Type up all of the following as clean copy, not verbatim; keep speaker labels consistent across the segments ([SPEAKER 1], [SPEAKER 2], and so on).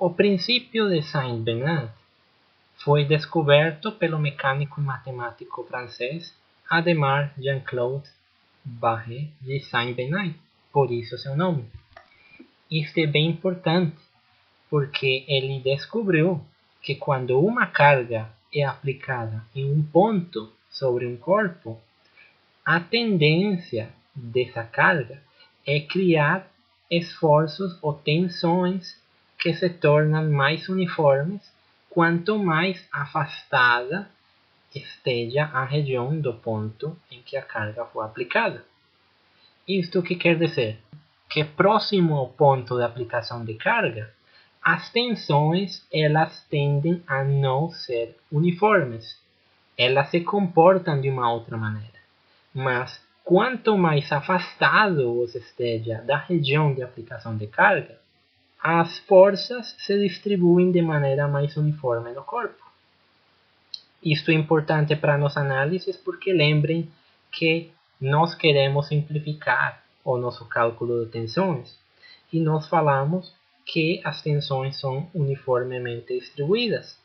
[SPEAKER 1] O princípio de Saint-Bernard foi descoberto pelo mecânico e matemático francês Adhemar Jean-Claude Barré de Saint-Bernard, por isso seu nome. Isto é bem importante, porque ele descobriu que quando uma carga é aplicada em um ponto sobre um corpo, a tendência dessa carga é criar esforços ou tensões que se tornam mais uniformes quanto mais afastada esteja a região do ponto em que a carga foi aplicada. Isto que quer dizer? Que próximo ao ponto de aplicação de carga, as tensões elas tendem a não ser uniformes. Elas se comportam de uma outra maneira. Mas quanto mais afastado você esteja da região de aplicação de carga, as forças se distribuem de maneira mais uniforme no corpo. Isto é importante para nossa análise porque lembrem que nós queremos simplificar o nosso cálculo de tensões e nós falamos que as tensões são uniformemente distribuídas.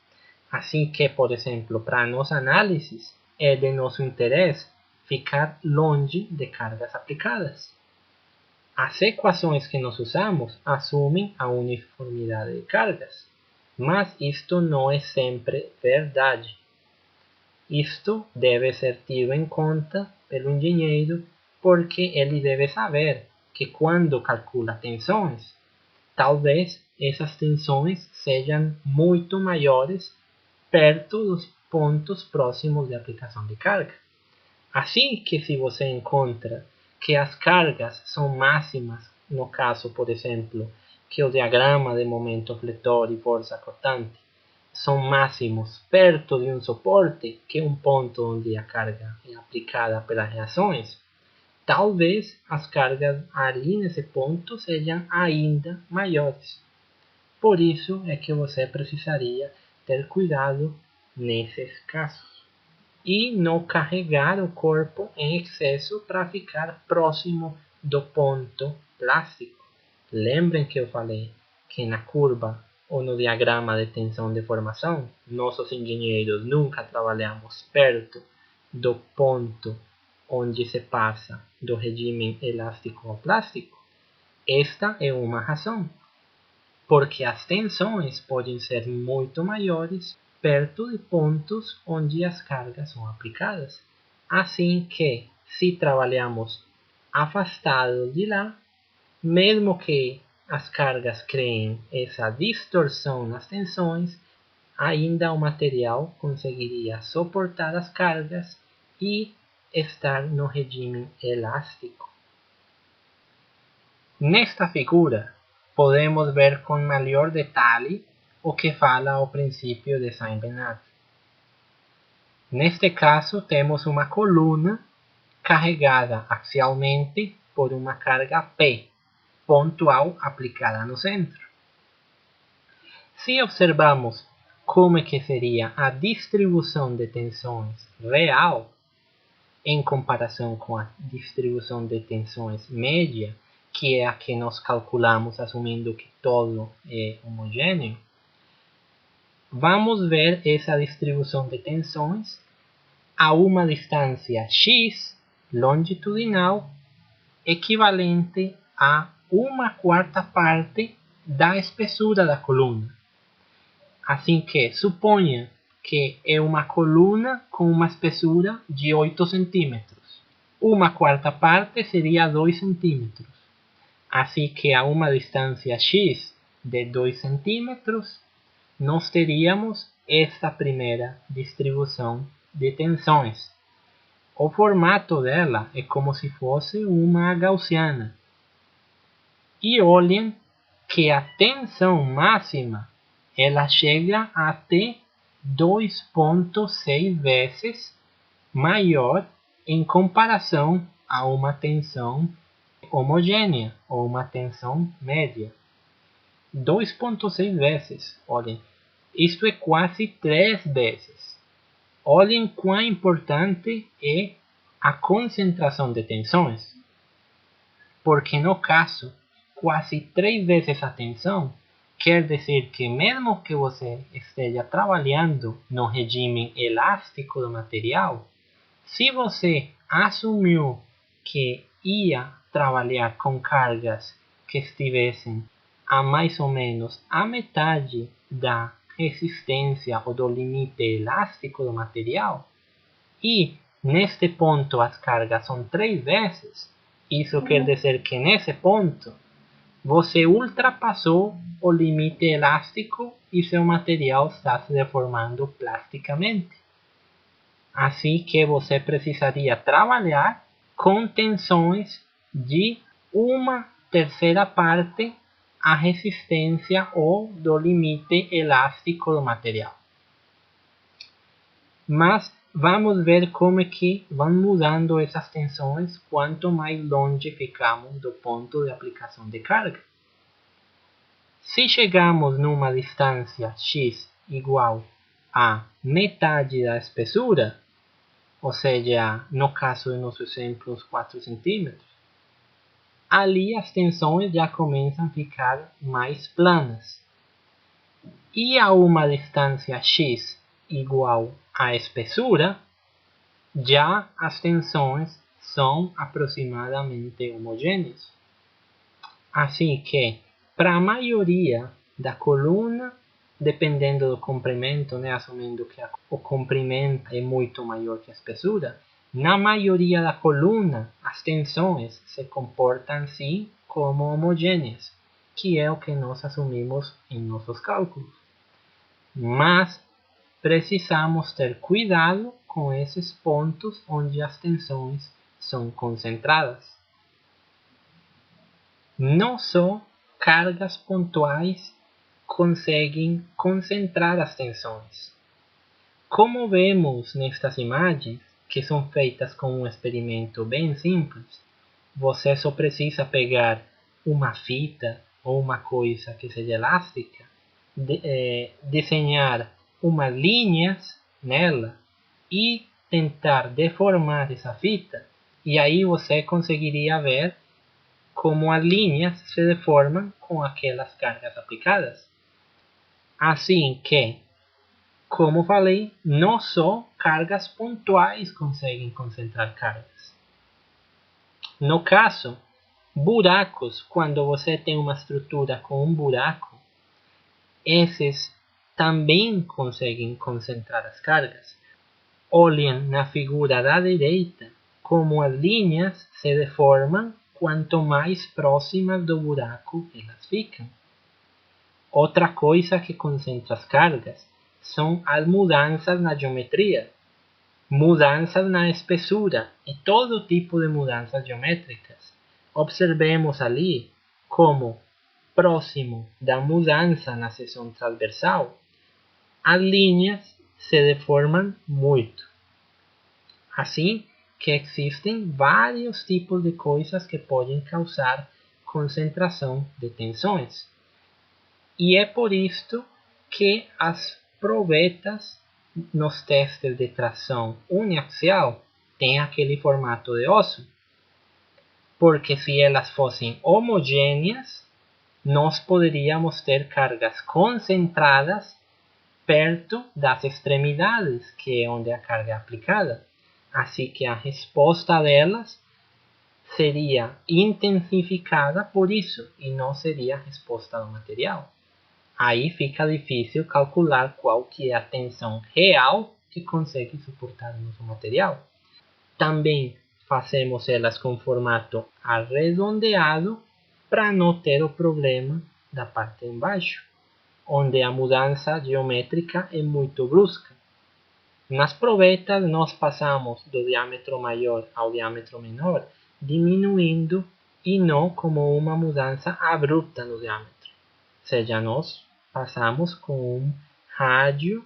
[SPEAKER 1] Assim que, por exemplo, para nossa análise é de nosso interesse ficar longe de cargas aplicadas. As equações que nós usamos assumem a uniformidade de cargas, mas isto não é sempre verdade. Isto deve ser tido em conta pelo engenheiro porque ele deve saber que quando calcula tensões, talvez essas tensões sejam muito maiores perto dos pontos próximos de aplicação de carga. Assim que se você encontra que as cargas são máximas, no caso, por exemplo, que o diagrama de momento fletor e força cortante são máximos perto de um suporte, que é um ponto onde a carga é aplicada pelas reações, talvez as cargas ali nesse ponto sejam ainda maiores. Por isso é que você precisaria ter cuidado nesses casos e não carregar o corpo em excesso para ficar próximo do ponto plástico. Lembrem que eu falei que na curva ou no diagrama de tensão de formação, nossos engenheiros nunca trabalhamos perto do ponto onde se passa do regime elástico ao plástico. Esta é uma razão, porque as tensões podem ser muito maiores perto de pontos onde as cargas são aplicadas. Assim que, se trabalhamos afastado de lá, mesmo que as cargas criem essa distorção nas tensões, ainda o material conseguiria suportar as cargas e estar no regime elástico. Nesta figura, podemos ver com maior detalhe o que fala o princípio de Saint-Bernard. Neste caso, temos uma coluna carregada axialmente por uma carga P, pontual aplicada no centro. Se observamos como é que seria a distribuição de tensões real em comparação com a distribuição de tensões média, que é a que nós calculamos assumindo que todo é homogêneo, vamos ver essa distribuição de tensões a uma distância x longitudinal equivalente a 1/4 parte da espessura da coluna. Assim que suponha que é uma coluna com uma espessura de 8 centímetros. 1/4 parte seria 2 centímetros. Assim que a uma distância x de 2 centímetros, nós teríamos esta primeira distribuição de tensões. O formato dela é como se fosse uma gaussiana. E olhem que a tensão máxima ela chega até 2,6 vezes maior em comparação a uma tensão homogênea ou uma tensão média. 2,6 vezes, olhem, isto é quase 3 vezes. Olhem quão importante é a concentração de tensões, porque no caso, quase 3 vezes a tensão quer dizer que mesmo que você esteja trabalhando no regime elástico do material, se você assumiu que ia trabalhar com cargas que estivessem a mais ou menos a metade da resistência ou do limite elástico do material, e neste ponto as cargas são 3 vezes, isso quer dizer que nesse ponto você ultrapassou o limite elástico e seu material está se deformando plasticamente. Assim que você precisaria trabalhar com tensões de 1/3 parte a resistência ou do limite elástico do material. Mas vamos ver como é que vão mudando essas tensões quanto mais longe ficamos do ponto de aplicação de carga. Se chegamos numa distância x igual a metade da espessura, ou seja, no caso do nosso exemplo, uns 4 centímetros, ali as tensões já começam a ficar mais planas. E a uma distância x igual à espessura, já as tensões são aproximadamente homogêneas. Assim que, para a maioria da coluna, dependendo do comprimento, assumindo que o comprimento é muito maior que a espessura, na maioria da coluna, as tensões se comportam sim como homogêneas, que é o que nós assumimos em nossos cálculos. Mas precisamos ter cuidado com esses pontos onde as tensões são concentradas. Não só cargas pontuais conseguem concentrar as tensões. Como vemos nestas imagens, que são feitas com um experimento bem simples, você só precisa pegar uma fita ou uma coisa que seja elástica, desenhar umas linhas nela e tentar deformar essa fita, e aí você conseguiria ver como as linhas se deformam com aquelas cargas aplicadas. Assim que, como falei, não só cargas pontuais conseguem concentrar cargas. No caso, buracos, quando você tem uma estrutura com um buraco, esses também conseguem concentrar as cargas. Olhem na figura da direita como as linhas se deformam quanto mais próximas do buraco elas ficam. Outra coisa que concentra as cargas são as mudanças na geometria, mudanças na espessura e todo tipo de mudanças geométricas. Observemos ali como, próximo da mudança na seção transversal, as linhas se deformam muito. Assim que existem vários tipos de coisas que podem causar concentração de tensões. E é por isto que as probetas nos testes de tração uniaxial têm aquele formato de osso. Porque se elas fossem homogêneas, nós poderíamos ter cargas concentradas perto das extremidades, que é onde a carga é aplicada. Assim que a resposta delas seria intensificada por isso, e não seria a resposta do material. Aí fica difícil calcular qual que é a tensão real que consegue suportar o nosso material. Também fazemos elas com formato arredondeado para não ter o problema da parte de baixo, onde a mudança geométrica é muito brusca. Nas probetas nós passamos do diâmetro maior ao diâmetro menor, diminuindo e não como uma mudança abrupta no diâmetro. Ou seja, nós passamos com um rádio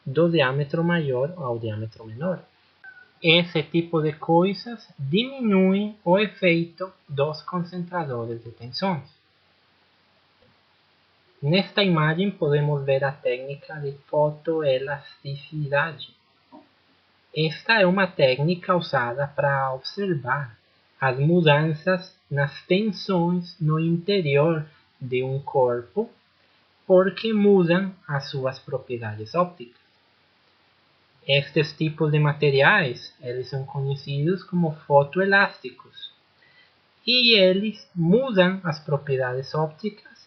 [SPEAKER 1] do diâmetro maior ao diâmetro menor. Esse tipo de coisas diminuem o efeito dos concentradores de tensões. Nesta imagem podemos ver a técnica de fotoelasticidade. Esta é uma técnica usada para observar as mudanças nas tensões no interior de um corpo porque mudam as suas propriedades ópticas. Estes tipos de materiais, eles são conhecidos como fotoelásticos, e eles mudam as propriedades ópticas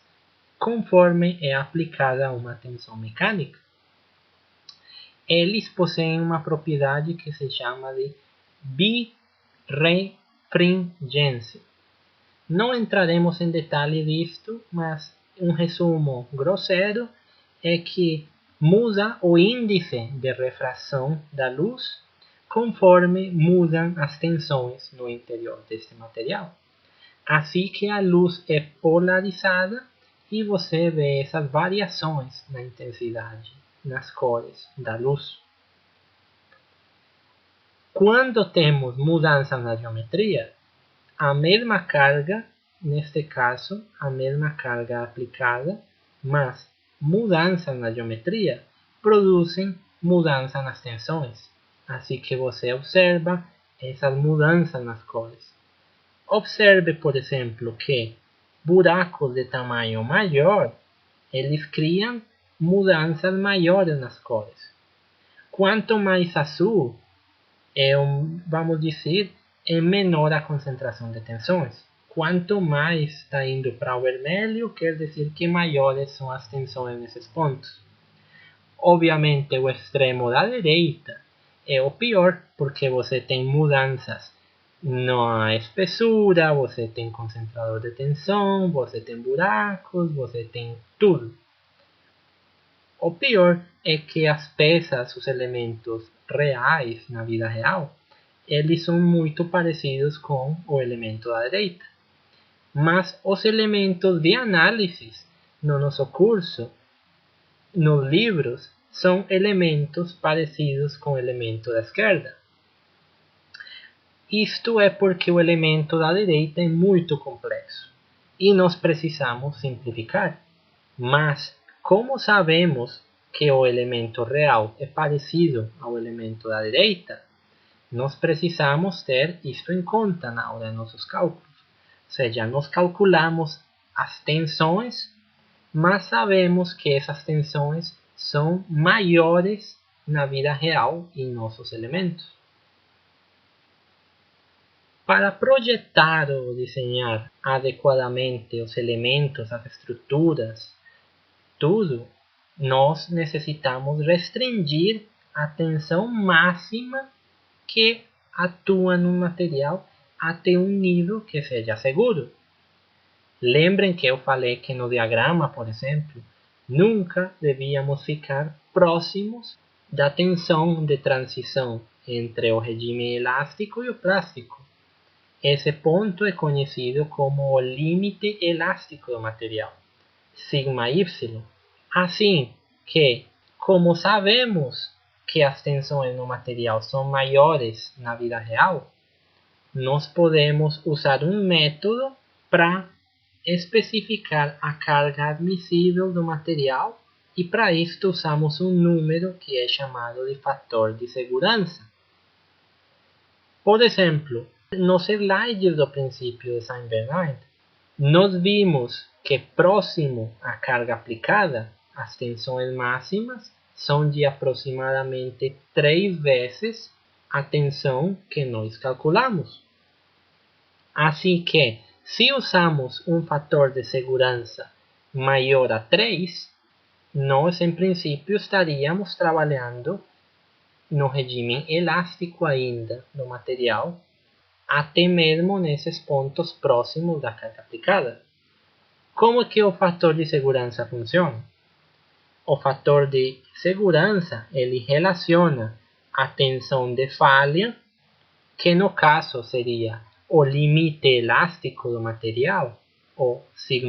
[SPEAKER 1] conforme é aplicada uma tensão mecânica. Eles possuem uma propriedade que se chama de birefringência. Não entraremos em detalhe disto, mas um resumo grosseiro é que muda o índice de refração da luz conforme mudam as tensões no interior deste material. Assim que a luz é polarizada e você vê essas variações na intensidade, nas cores da luz. Quando temos mudanças na geometria, a mesma carga, neste caso, a mesma carga aplicada, mas mudanças na geometria produzem mudança nas tensões. Assim que você observa essas mudanças nas cores. Observe, por exemplo, que buracos de tamanho maior, eles criam mudanças maiores nas cores. Quanto mais azul, vamos dizer, é menor a concentração de tensões. Quanto mais está indo para o vermelho, quer dizer que maiores são as tensões nesses pontos. Obviamente, o extremo da direita é o pior, porque você tem mudanças na espessura, você tem concentrador de tensão, você tem buracos, você tem tudo. O pior é que as peças, os elementos reais na vida real, eles são muito parecidos com o elemento da direita. Mas os elementos de análise no nosso curso, nos livros, são elementos parecidos com o elemento da esquerda. Isto é porque o elemento da direita é muito complexo e nós precisamos simplificar. Mas, como sabemos que o elemento real é parecido ao elemento da direita, nós precisamos ter isto em conta na hora de nossos cálculos. Ou seja, nós calculamos as tensões, mas sabemos que essas tensões são maiores na vida real em nossos elementos. Para projetar ou desenhar adequadamente os elementos, as estruturas, tudo, nós necessitamos restringir a tensão máxima que atua no material até um nível que seja seguro. Lembrem que eu falei que no diagrama, por exemplo, nunca devíamos ficar próximos da tensão de transição entre o regime elástico e o plástico. Esse ponto é conhecido como o limite elástico do material, σy. Assim que, como sabemos que as tensões no material são maiores na vida real, nós podemos usar um método para especificar a carga admissível do material e para isto usamos um número que é chamado de fator de segurança. Por exemplo, nos slides do princípio de Saint-Bernard, nós vimos que próximo à carga aplicada, as tensões máximas são de aproximadamente 3 vezes a tensão que nós calculamos. Assim que, se usamos um fator de segurança maior a 3, nós em princípio estaríamos trabalhando no regime elástico ainda do material, até mesmo nesses pontos próximos da carga aplicada. Como que o fator de segurança funciona? O fator de segurança ele relaciona a tensão de falha, que no caso seria o limite elástico do material, o σy,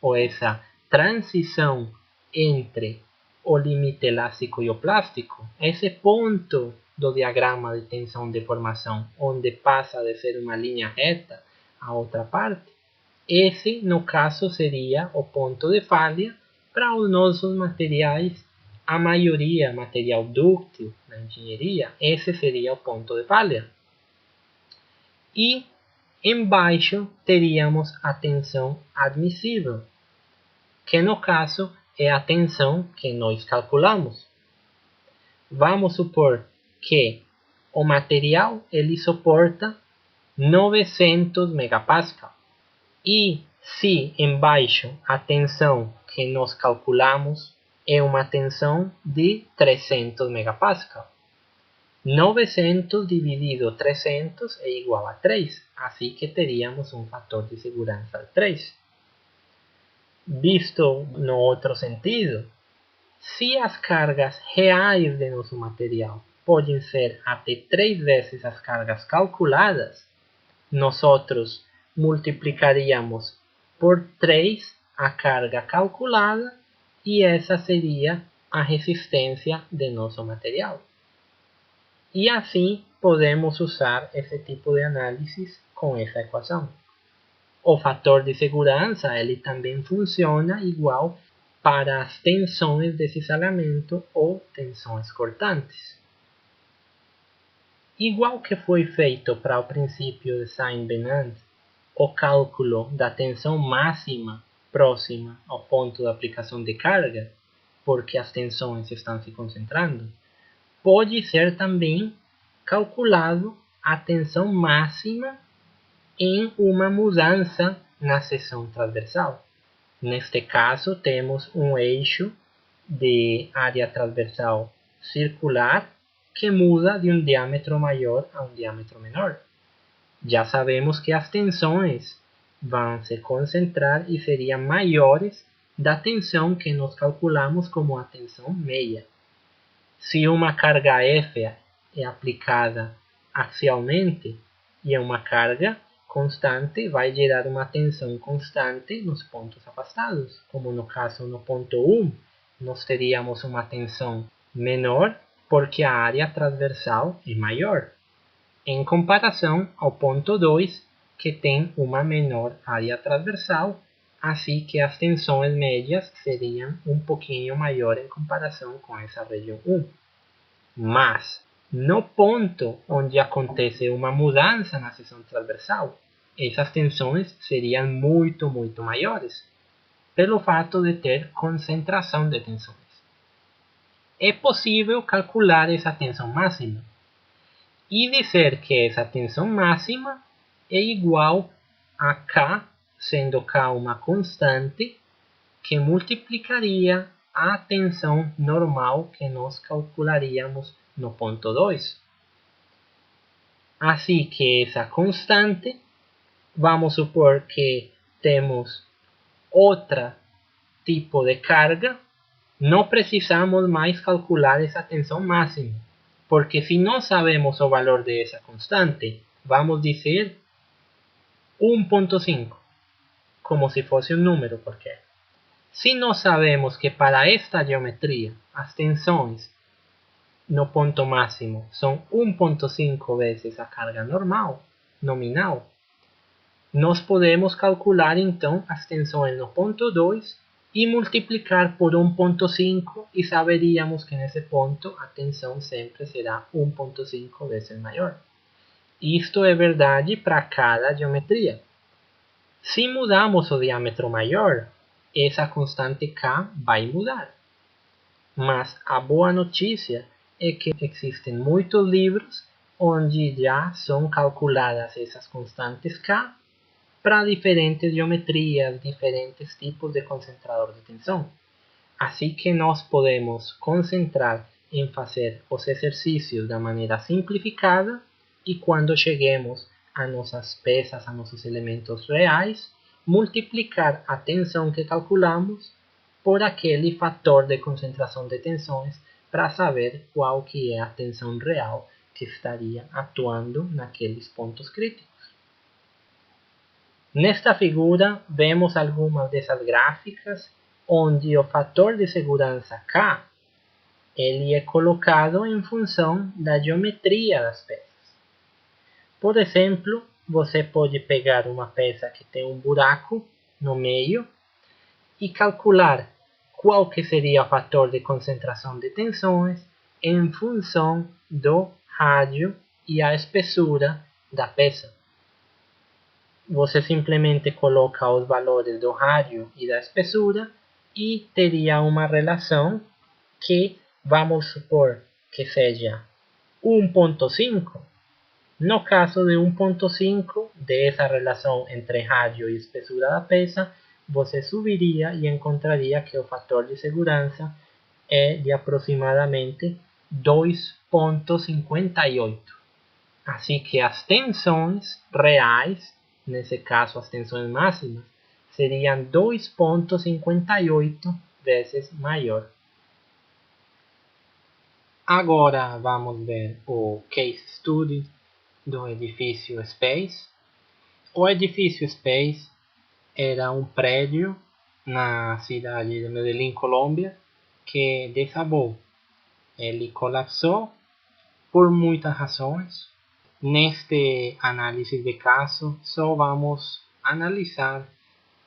[SPEAKER 1] ou essa transição entre o limite elástico e o plástico, esse ponto do diagrama de tensão de formação, onde passa de ser uma linha reta a outra parte, esse, no caso, seria o ponto de falha para os nossos materiais, a maioria material dúctil na engenharia, esse seria o ponto de falha. E embaixo teríamos a tensão admissível. que no caso é a tensão que nós calculamos. Vamos supor que o material ele suporta 900 megapascal. E se embaixo a tensão que nós calculamos é uma tensão de 300 megapascal. 900 dividido 300 é igual a 3, assim que teríamos um fator de segurança 3. Visto no outro sentido, se as cargas reais de nosso material podem ser até 3 vezes as cargas calculadas, nós multiplicaríamos por 3 a carga calculada e essa seria a resistência de nosso material. E assim podemos usar esse tipo de análise com essa equação. O fator de segurança ele também funciona igual para as tensões de cisalhamento ou tensões cortantes. Igual que foi feito para o princípio de Saint-Venant, o cálculo da tensão máxima próxima ao ponto de aplicação de carga, porque as tensões estão se concentrando, pode ser também calculado a tensão máxima em uma mudança na seção transversal. Neste caso, temos um eixo de área transversal circular que muda de um diâmetro maior a um diâmetro menor. Já sabemos que as tensões vão se concentrar e seriam maiores da tensão que nós calculamos como a tensão meia. Se uma carga F é aplicada axialmente e é uma carga constante, vai gerar uma tensão constante nos pontos afastados. Como no caso no ponto 1, nós teríamos uma tensão menor porque a área transversal é maior, em comparação ao ponto 2, que tem uma menor área transversal, assim que as tensões médias seriam um pouquinho maior em comparação com essa região 1. Mas, no ponto onde acontece uma mudança na seção transversal, essas tensões seriam muito maiores, pelo fato de ter concentração de tensões. É possível calcular essa tensão máxima e dizer que essa tensão máxima é igual a K, sendo K uma constante, que multiplicaria a tensão normal que nós calcularíamos no ponto 2. Assim que essa constante, vamos supor que temos outro tipo de carga, não precisamos mais calcular essa tensão máxima, porque se não sabemos o valor dessa constante, vamos dizer 1.5, como se fosse um número qualquer. Se nós sabemos que para esta geometria as tensões no ponto máximo são 1.5 vezes a carga normal, nominal, nós podemos calcular então as tensões no ponto 2 e multiplicar por 1.5 e saberíamos que nesse ponto a tensão sempre será 1.5 vezes maior. Isto é verdade para cada geometria. Se mudamos o diâmetro maior, essa constante K vai mudar. Mas a boa notícia é que existem muitos livros onde já são calculadas essas constantes K para diferentes geometrias, diferentes tipos de concentrador de tensão. Assim que nós podemos concentrar em fazer os exercícios da maneira simplificada e quando cheguemos a nossas peças, a nossos elementos reais, multiplicar a tensão que calculamos por aquele fator de concentração de tensões para saber qual que é a tensão real que estaria atuando naqueles pontos críticos. Nesta figura, vemos algumas dessas gráficas onde o fator de segurança K ele é colocado em função da geometria das peças. Por exemplo, você pode pegar uma peça que tem um buraco no meio e calcular qual que seria o fator de concentração de tensões em função do rádio e a espessura da peça. Você simplesmente coloca os valores do rádio e da espessura e teria uma relação que vamos supor que seja 1.5. No caso de 1.5, dessa relação entre rádio e espessura da peça, você subiria e encontraria que o fator de segurança é de aproximadamente 2.58. Assim que as tensões reais, nesse caso as tensões máximas, seriam 2.58 vezes maior. Agora vamos ver o case study do edifício Space. O edifício Space era um prédio na cidade de Medellín, Colômbia, que desabou. Ele colapsou por muitas razões. Neste análise de caso, só vamos analisar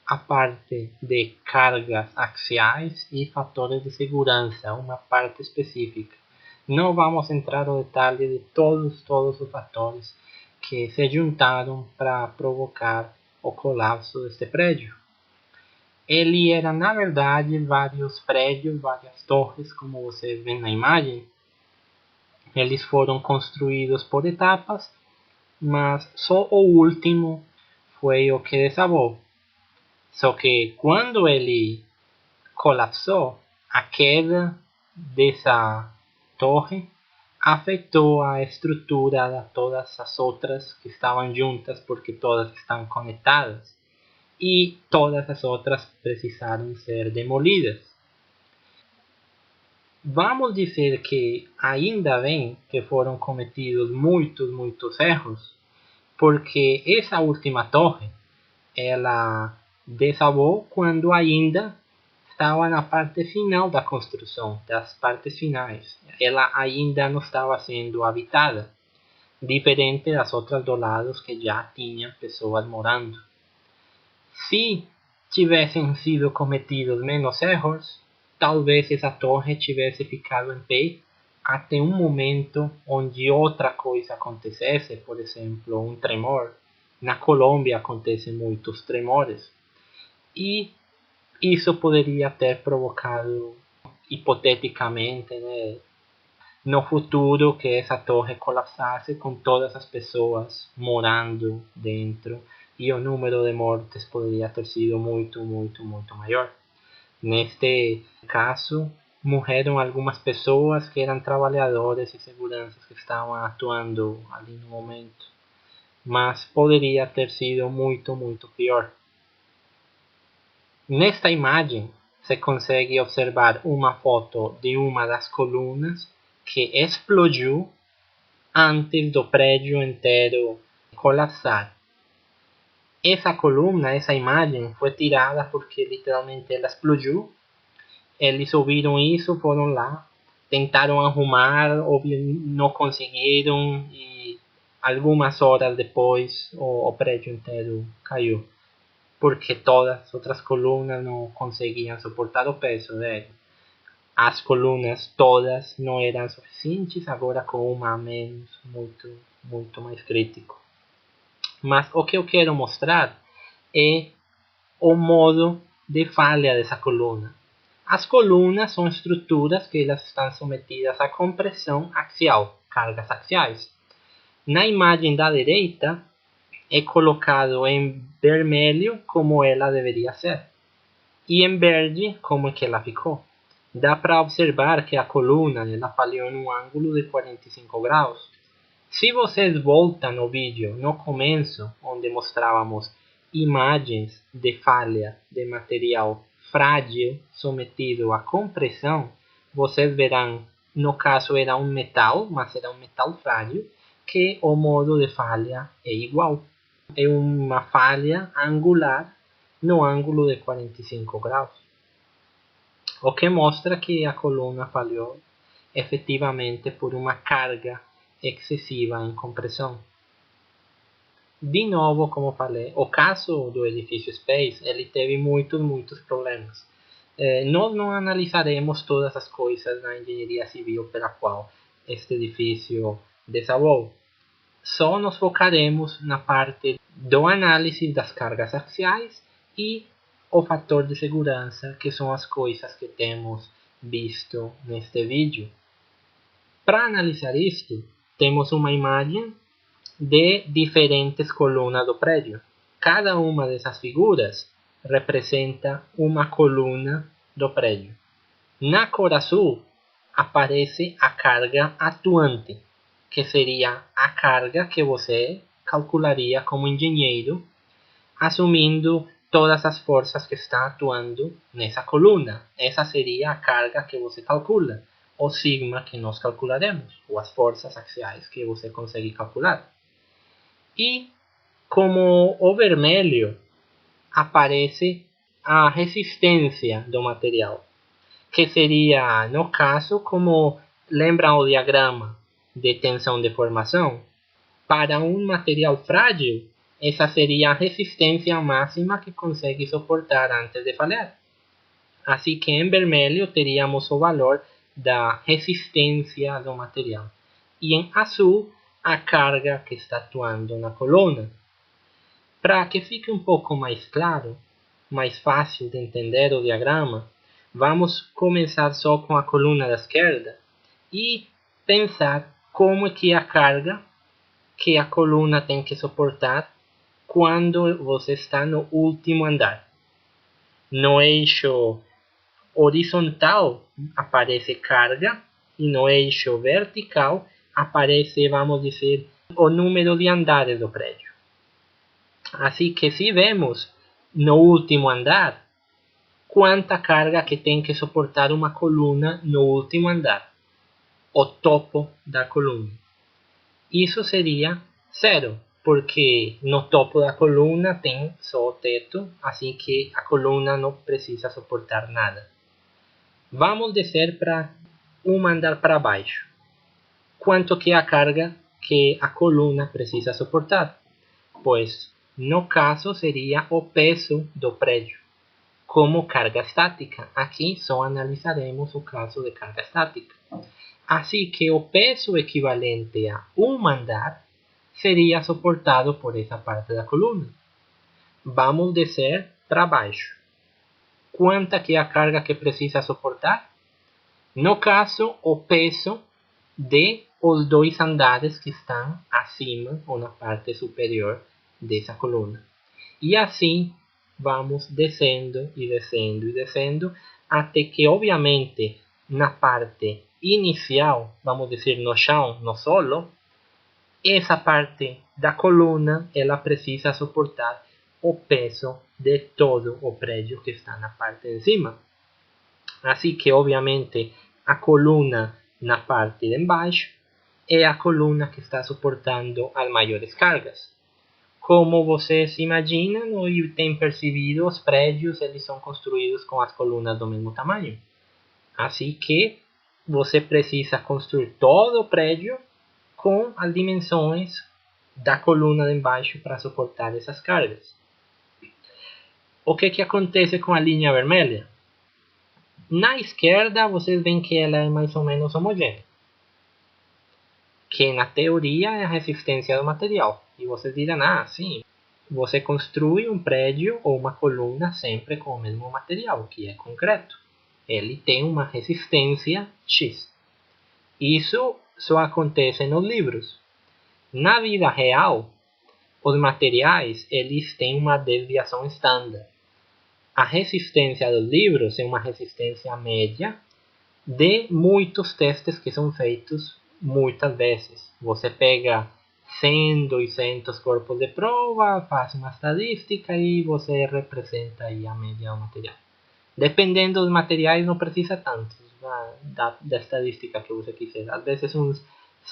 [SPEAKER 1] a parte de cargas axiais e fatores de segurança, uma parte específica. Não vamos entrar no detalhe de todos os fatores que se juntaram para provocar o colapso deste prédio. Ele era, na verdade, vários prédios, várias torres, como vocês veem na imagem. Eles foram construídos por etapas, mas só o último foi o que desabou. Só que quando ele colapsou, a queda dessa torre afetou a estrutura de todas as outras que estavam juntas, porque todas estão conectadas, e todas as outras precisaram ser demolidas. Vamos dizer que ainda bem que foram cometidos muitos erros, porque essa última torre, ela desabou quando ainda estava na parte final da construção, das partes finais. Ela ainda não estava sendo habitada, diferente das outras do lado que já tinham pessoas morando. Se tivessem sido cometidos menos erros, talvez essa torre tivesse ficado em pé até um momento onde outra coisa acontecesse, por exemplo, um tremor. Na Colômbia acontecem muitos tremores. E isso poderia ter provocado, hipoteticamente, né, no futuro, que essa torre colapsasse com todas as pessoas morando dentro e o número de mortes poderia ter sido muito maior. Neste caso, morreram algumas pessoas que eram trabalhadores e seguranças que estavam atuando ali no momento, mas poderia ter sido muito pior. Nesta imagem, se consegue observar uma foto de uma das colunas que explodiu antes do prédio inteiro colapsar. Essa coluna, essa imagem, foi tirada porque literalmente ela explodiu. Eles ouviram isso, foram lá, tentaram arrumar, não conseguiram e algumas horas depois o prédio inteiro caiu. Porque todas as outras colunas não conseguiam suportar o peso dele. As colunas todas não eram suficientes, agora com uma a menos, muito mais crítico. Mas o que eu quero mostrar é o modo de falha dessa coluna. As colunas são estruturas que elas estão submetidas à compressão axial, cargas axiais. Na imagem da direita, é colocado em vermelho como ela deveria ser, e em verde como é que ela ficou. Dá para observar que a coluna ela falhou num ângulo de 45 graus. Se vocês voltam no vídeo, no começo, onde mostrávamos imagens de falha de material frágil submetido à compressão, vocês verão, no caso era um metal, mas era um metal frágil, que o modo de falha é igual. É uma falha angular no ângulo de 45 graus. O que mostra que a coluna falhou efetivamente por uma carga excessiva em compressão. De novo, como falei, o caso do edifício Space, ele teve muitos problemas. Nós não analisaremos todas as coisas na engenharia civil pela qual este edifício desabou. Só nos focaremos na parte do análise das cargas axiais e o fator de segurança, que são as coisas que temos visto neste vídeo. Para analisar isto, temos uma imagem de diferentes colunas do prédio. Cada uma dessas figuras representa uma coluna do prédio. Na cor azul aparece a carga atuante, que seria a carga que você calcularia como engenheiro, assumindo todas as forças que estão atuando nessa coluna. Essa seria a carga que você calcula, o sigma que nós calcularemos, ou as forças axiais que você consegue calcular. E como o vermelho aparece a resistência do material, que seria, no caso, como lembra o diagrama de tensão de formação, para um material frágil, essa seria a resistência máxima que consegue suportar antes de falhar. Assim que em vermelho teríamos o valor da resistência do material. E em azul, a carga que está atuando na coluna. Para que fique um pouco mais claro, mais fácil de entender o diagrama, vamos começar só com a coluna da esquerda e pensar como é que a carga que a coluna tem que suportar quando você está no último andar. No eixo horizontal aparece carga e no eixo vertical aparece, vamos dizer, o número de andares do prédio. Assim que se vemos no último andar, quanta carga que tem que suportar uma coluna no último andar, o topo da coluna. Isso seria 0, porque no topo da coluna tem só o teto, assim que a coluna não precisa suportar nada. Vamos descer para um andar para baixo. Quanto que é a carga que a coluna precisa suportar? Pois, no caso, seria o peso do prédio, como carga estática. Aqui só analisaremos o caso de carga estática. Assim que o peso equivalente a um andar seria suportado por essa parte da coluna. Vamos descer para baixo. Quanta que é a carga que precisa suportar? No caso, o peso de os dois andares que estão acima ou na parte superior dessa coluna. E assim vamos descendo e descendo e descendo até que, obviamente, na parte inicial, vamos dizer no chão, no solo, essa parte da coluna ela precisa suportar o peso de todo o prédio que está na parte de cima. Assim que, obviamente, a coluna na parte de baixo é a coluna que está suportando as maiores cargas. Como vocês imaginam e têm percebido, os prédios eles são construídos com as colunas do mesmo tamanho. Assim que você precisa construir todo o prédio com as dimensões da coluna de embaixo para suportar essas cargas. O que acontece com a linha vermelha? Na esquerda, vocês veem que ela é mais ou menos homogênea, que na teoria é a resistência do material. E vocês dirão, sim, você construi um prédio ou uma coluna sempre com o mesmo material, que é concreto. Ele tem uma resistência X. Isso só acontece nos livros. Na vida real, os materiais eles têm uma desviação estándar. A resistência dos livros é uma resistência média de muitos testes que são feitos muitas vezes. Você pega 100, 200 corpos de prova, faz uma estadística e você representa aí a média do material. Dependendo dos materiais, não precisa tanto da estadística que você quiser. Às vezes uns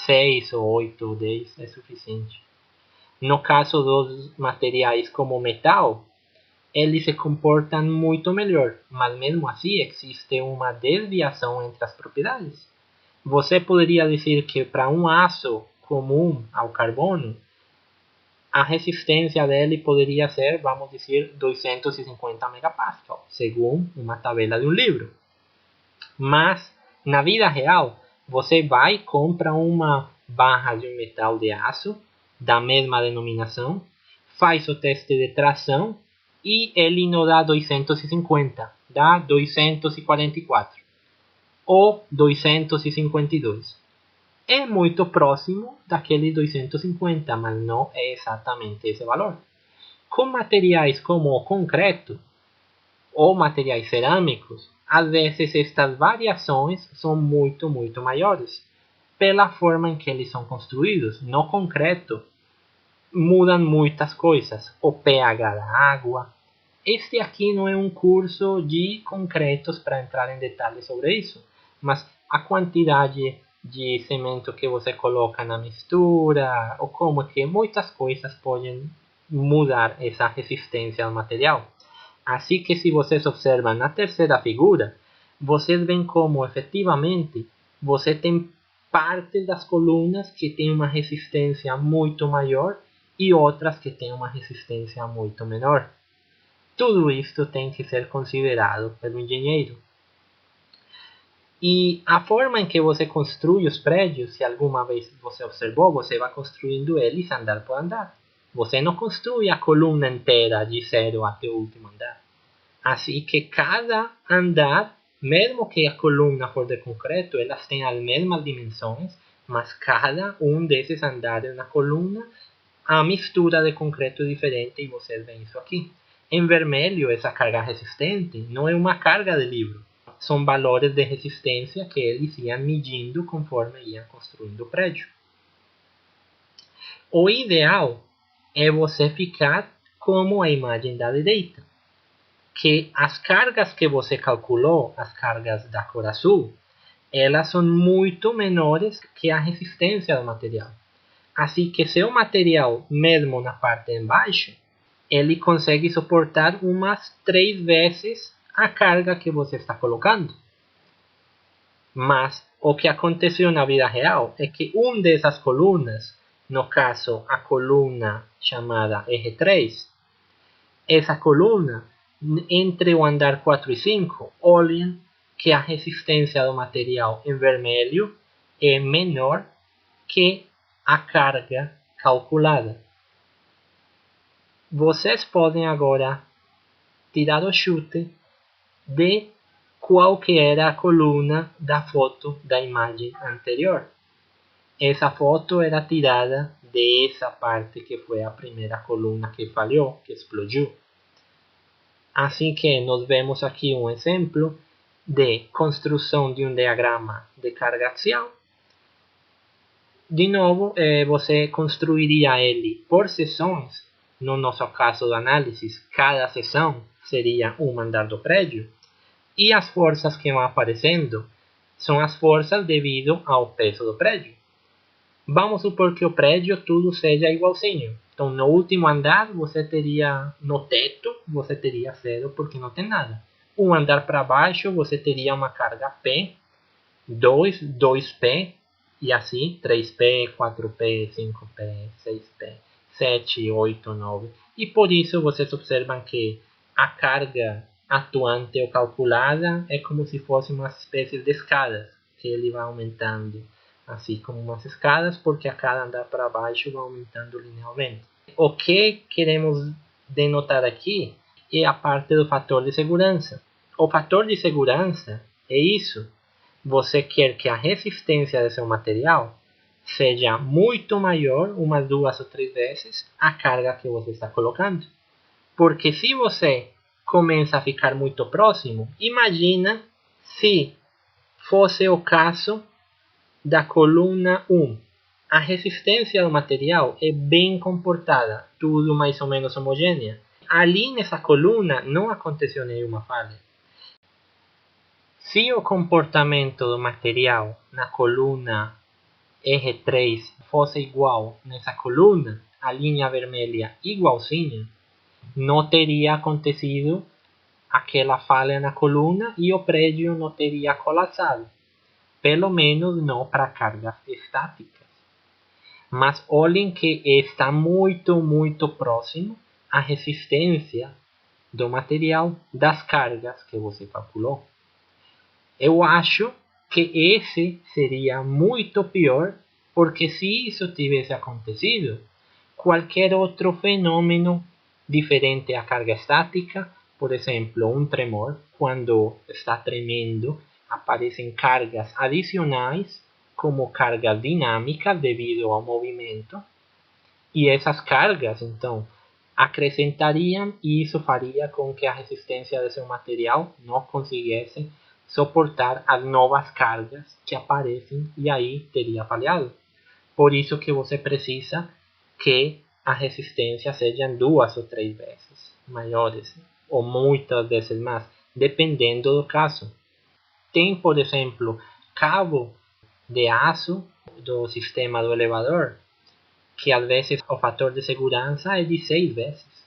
[SPEAKER 1] 6 ou 8 ou 10 é suficiente. No caso dos materiais como metal, eles se comportam muito melhor, mas mesmo assim existe uma desviação entre as propriedades. Você poderia dizer que para um aço comum ao carbono, a resistência dele poderia ser, vamos dizer, 250 megapascal, segundo uma tabela de um livro. Mas, na vida real, você vai e compra uma barra de um metal de aço, da mesma denominação, faz o teste de tração e ele não dá 250, dá 244 ou 252. É muito próximo daquele 250, mas não é exatamente esse valor. Com materiais como o concreto ou materiais cerâmicos, às vezes estas variações são muito maiores, pela forma em que eles são construídos. No concreto, mudam muitas coisas, o pH da água. Este aqui não é um curso de concretos para entrar em detalhes sobre isso, mas a quantidade de cimento que você coloca na mistura, ou como que muitas coisas podem mudar essa resistência ao material. Assim que se vocês observam na terceira figura, vocês veem como efetivamente você tem parte das colunas que tem uma resistência muito maior e outras que têm uma resistência muito menor. Tudo isto tem que ser considerado pelo engenheiro. E a forma em que você construi os prédios, se alguma vez você observou, você vai construindo eles andar por andar. Você não construi a coluna inteira de 0 até o último andar. Assim que cada andar, mesmo que a coluna for de concreto, elas têm as mesmas dimensões, mas cada um desses andares na coluna, a mistura de concreto é diferente, e vocês veem isso aqui. Em vermelho, essa carga resistente não é uma carga de livro. São valores de resistência que eles iam medindo conforme iam construindo o prédio. O ideal é você ficar como a imagem da direita, que as cargas que você calculou, as cargas da cor azul, elas são muito menores que a resistência do material. Assim que seu material, mesmo na parte de baixo, ele consegue suportar umas 3 vezes a carga que você está colocando. Mas o que aconteceu na vida real é que uma dessas colunas, no caso a coluna chamada R3, essa coluna, entre o andar 4 e 5, olhem que a resistência do material em vermelho é menor que a carga calculada. Vocês podem agora tirar o chute de qual que era a coluna da foto da imagem anterior. Essa foto era tirada dessa parte que foi a primeira coluna que falhou, que explodiu. Assim que nós vemos aqui um exemplo de construção de um diagrama de carga axial. De novo, você construiria ele por seções. No nosso caso de análise, cada seção seria um andar do prédio. E as forças que vão aparecendo são as forças devido ao peso do prédio. Vamos supor que o prédio tudo seja igualzinho. Então, no último andar, você teria, no teto, você teria 0 porque não tem nada. Um andar para baixo, você teria uma carga P, 2P, e assim, 3P, 4P, 5P, 6P, 7, 8, 9. E por isso, vocês observam que a carga atuante ou calculada é como se fosse uma espécie de escadas, que ele vai aumentando, assim como umas escadas, porque a cada andar para baixo vai aumentando linearmente. O que queremos denotar aqui é a parte do fator de segurança. O fator de segurança é isso. Você quer que a resistência do seu material seja muito maior, umas 2 ou 3 vezes, a carga que você está colocando. Porque se você começa a ficar muito próximo, imagina se fosse o caso da coluna 1. A resistência do material é bem comportada, tudo mais ou menos homogênea. Ali nessa coluna não aconteceu nenhuma falha. Se o comportamento do material na coluna R3 fosse igual nessa coluna, a linha vermelha igualzinha, não teria acontecido aquela falha na coluna e o prédio não teria colapsado. Pelo menos não para cargas estáticas. Mas olhem que está muito próximo a resistência do material das cargas que você calculou. Eu acho que esse seria muito pior, porque se isso tivesse acontecido, qualquer outro fenômeno diferente a carga estática. Por exemplo, um tremor, quando está tremendo, aparecem cargas adicionais, como cargas dinâmicas devido ao movimento, e essas cargas, então, acrescentariam e isso faria com que a resistência do seu material não conseguisse suportar as novas cargas que aparecem e aí teria falhado. Por isso que você precisa que a resistência sejam 2 ou 3 vezes maiores, ou muitas vezes mais, dependendo do caso. Tem, por exemplo, cabo de aço do sistema do elevador, que às vezes o fator de segurança é de 6 vezes.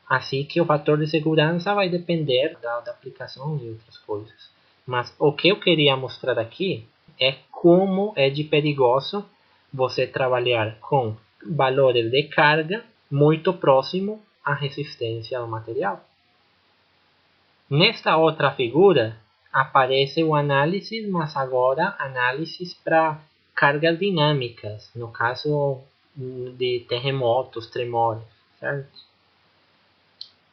[SPEAKER 1] Assim que o fator de segurança vai depender da aplicação e outras coisas. Mas o que eu queria mostrar aqui é como é de perigoso você trabalhar com valores de carga muito próximo à resistência do material. Nesta outra figura aparece o análise, mas agora análises para cargas dinâmicas, no caso de terremotos, tremores, certo?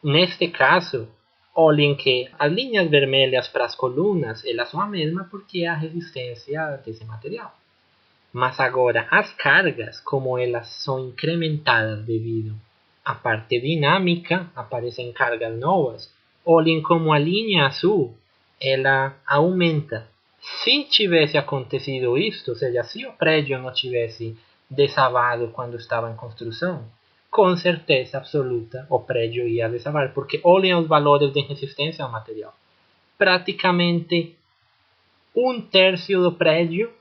[SPEAKER 1] Neste caso, olhem que as linhas vermelhas para as colunas, elas são a mesma porque é a resistência desse material. Mas agora, as cargas, como elas são incrementadas devido à parte dinâmica, aparecem cargas novas, olhem como a linha azul, ela aumenta. Se tivesse acontecido isto, ou seja, se o prédio não tivesse desabado quando estava em construção, com certeza absoluta o prédio ia desabar, porque olhem os valores de resistência ao material. Praticamente um terço do prédio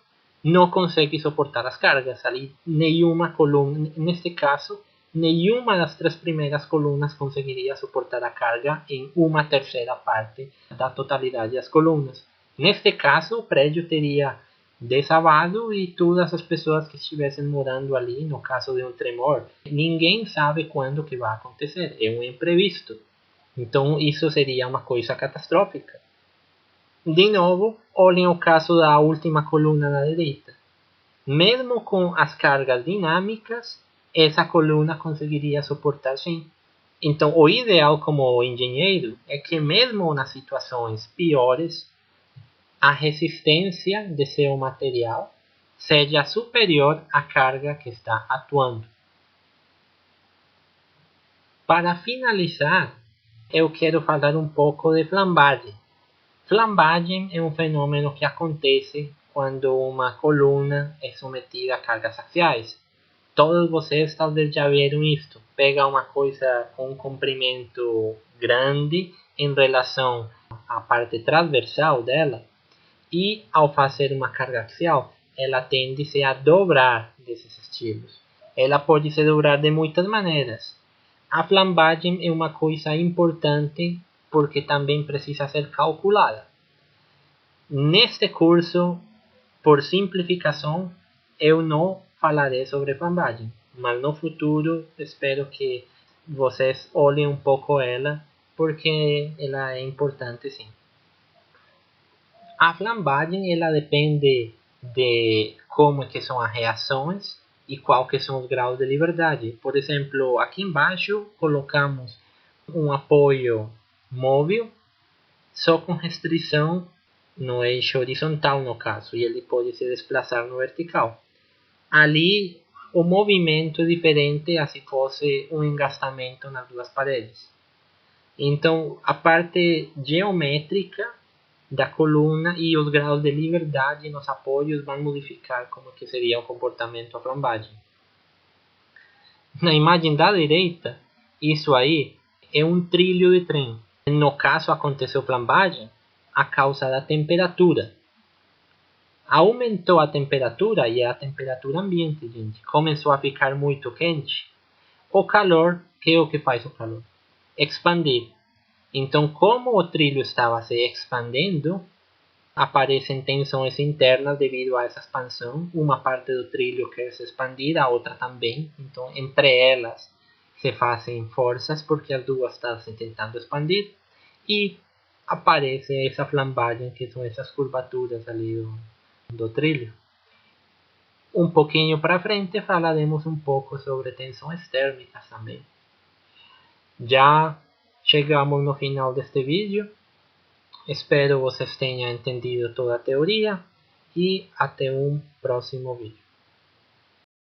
[SPEAKER 1] não consegue suportar as cargas. Ali, nenhuma coluna, neste caso, nenhuma das 3 primeiras colunas conseguiria suportar a carga em uma terceira parte da totalidade das colunas. Neste caso, o prédio teria desabado e todas as pessoas que estivessem morando ali, no caso de um tremor, ninguém sabe quando que vai acontecer, é um imprevisto. Então isso seria uma coisa catastrófica. De novo, olhem o caso da última coluna na direita. Mesmo com as cargas dinâmicas, essa coluna conseguiria suportar sim. Então, o ideal como engenheiro é que mesmo nas situações piores, a resistência de seu material seja superior à carga que está atuando. Para finalizar, eu quero falar um pouco de flambagem. Flambagem é um fenômeno que acontece quando uma coluna é submetida a cargas axiais. Todos vocês talvez já viram isto. Pega uma coisa com um comprimento grande em relação à parte transversal dela e ao fazer uma carga axial, ela tende-se a dobrar desses estilos. Ela pode se dobrar de muitas maneiras. A flambagem é uma coisa importante porque também precisa ser calculada. Neste curso, por simplificação, eu não falarei sobre flambagem, mas no futuro espero que vocês olhem um pouco ela, porque ela é importante sim. A flambagem ela depende de como que são as reações e qual que são os graus de liberdade. Por exemplo, aqui embaixo colocamos um apoio móvel, só com restrição no eixo horizontal no caso, e ele pode se desplaçar no vertical. Ali o movimento é diferente a se fosse um engastamento nas duas paredes. Então a parte geométrica da coluna e os graus de liberdade nos apoios vão modificar como que seria o comportamento da flambagem. Na imagem da direita, isso aí é um trilho de trem. No caso aconteceu flambagem a causa da temperatura. Aumentou a temperatura e a temperatura ambiente, gente. Começou a ficar muito quente. O calor, que é o que faz o calor? Expandir. Então, como o trilho estava se expandindo, aparecem tensões internas devido a essa expansão. Uma parte do trilho quer se expandir, a outra também. Então, entre elas se fazem forças porque as duas estão se tentando expandir. E aparece essa flambagem, que são essas curvaturas ali do trilho. Um pouquinho para frente falaremos um pouco sobre tensões térmicas também. Já chegamos no final deste vídeo. Espero vocês tenham entendido toda a teoria e até um próximo vídeo.